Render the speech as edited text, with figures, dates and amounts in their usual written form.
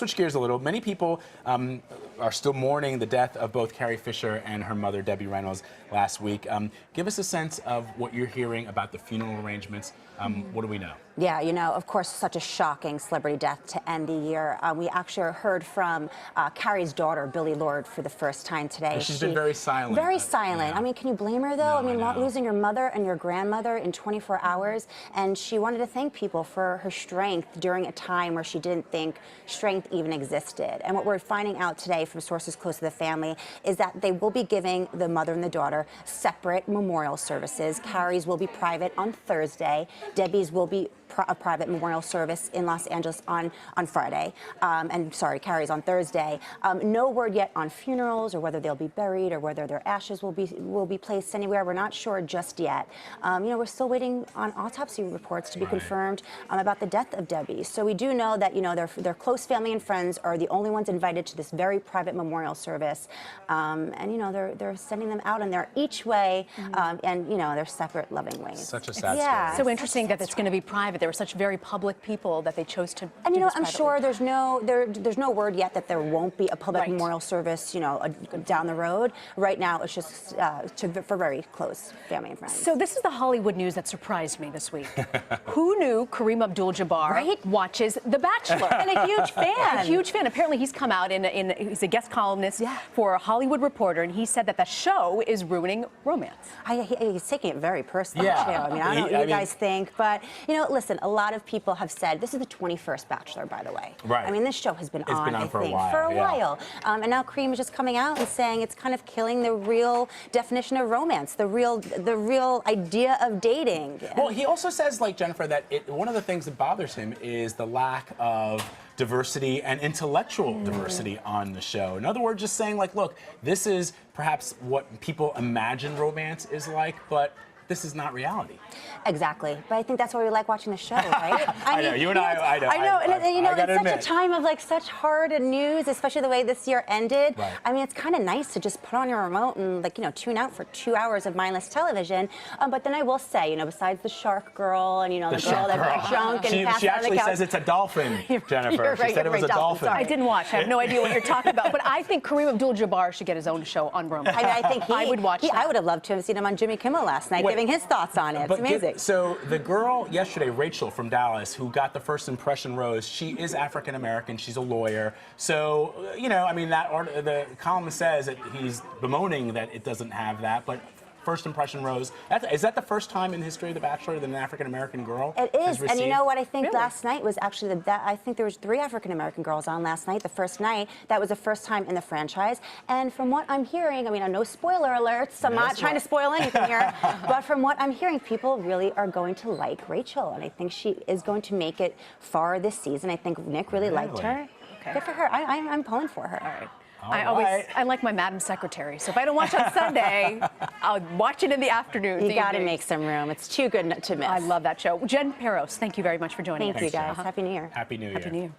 switch gears a little. Many people are still mourning the death of both Carrie Fisher and her mother, Debbie Reynolds, last week. Give us a sense of what you're hearing about the funeral arrangements. What do we know? Yeah, you know, of course, such a shocking celebrity death to end the year. We actually heard from Carrie's daughter, Billie Lourd, for the first time today. She's been very silent. Very silent. Yeah. I mean, can you blame her, though? No, I mean, losing your mother and your grandmother in 24 hours, and she wanted to thank people for her strength during a time where she didn't think strength even existed. And what we're finding out today from sources close to the family is that they will be giving the mother and the daughter separate memorial services. Carrie's will be private on Thursday. Debbie's will be a private memorial service in Los Angeles on Friday. Carrie's on Thursday. No word yet on funerals or whether they'll be buried or whether their ashes will be placed anywhere. We're not sure just yet. You know, we're still waiting on autopsy reports to be confirmed about the death of Debbie. So we do know that, you know, their close family and friends are the only ones invited to this very private memorial service. And you know, they're sending them out in their each way, and you know, they're separate, loving ways. Such a sad story. So interesting that it's going to be private. They were such very public people that they chose to. And you know, I'm privately. sure there's no word yet that there won't be a public memorial service, you know, down the road. Right now, it's just for very close family and friends. So this is the Hollywood news that surprised me this week. Who knew Kareem Abdul-Jabaar watches The Bachelor? And a huge fan. A huge fan. Apparently, he's come out he's a guest columnist for a Hollywood Reporter, and he said that the show is ruining romance. He's taking it very personally, too. I mean, I don't know what you guys think, but, you know, listen, a lot of people have said, this is the 21st Bachelor, by the way. Right. I mean, this show has been on, I for think, a while. for a while. And now Kareem is just coming out and saying it's kind of killing the real definition of romance, the real idea of dating. Well, he also says, like, Jennifer, that one of the things that bothers him is the lack of diversity and intellectual diversity on the show. In other words, just saying, like, look, this is perhaps what people imagine romance is like, but this is not reality. Exactly, but I think that's why we like watching the show, right? I know, you and I know. I know, and you know, it's such a time of like such hard news, especially the way this year ended. Right. I mean, it's kind of nice to just put on your remote and, like, you know, tune out for 2 hours of mindless television. But then I will say, you know, besides the shark girl and, you know, the girl that got drunk and passed she out on the actually couch. says it's a dolphin, Jennifer. You're right, she said it was a dolphin. I didn't watch. I have no idea what you're talking about. But I think Kareem Abdul-Jabaar should get his own show on romance. I mean, I think I would watch that. I would have loved to have seen him on Jimmy Kimmel last night, giving his thoughts on it. It's amazing. So the girl yesterday, Rachel from Dallas, who got the first impression rose, she is African American. She's a lawyer. So, you know, I mean, the column says that he's bemoaning that it doesn't have that, but first impression rose. Is that the first time in the history of The Bachelor that an African American girl It has is, received? and you know what? I think last night was actually I think there was 3 African American girls on last night. The first night, that was the first time in the franchise. And from what I'm hearing, I mean, no spoiler alerts. I'm not trying to spoil anything here, but from what I'm hearing, people really are going to like Rachel, and I think she is going to make it far this season. I think Nick really liked her. Okay. Good for her. I'm pulling for her. All right. Right. I like my Madam Secretary, so if I don't watch on Sunday, I'll watch it in the afternoon. You got to make some room. It's too good to miss. I love that show. Jen Peros, thank you very much for joining us. Thank you, guys. Happy New Year. Happy New Year. Happy New Year.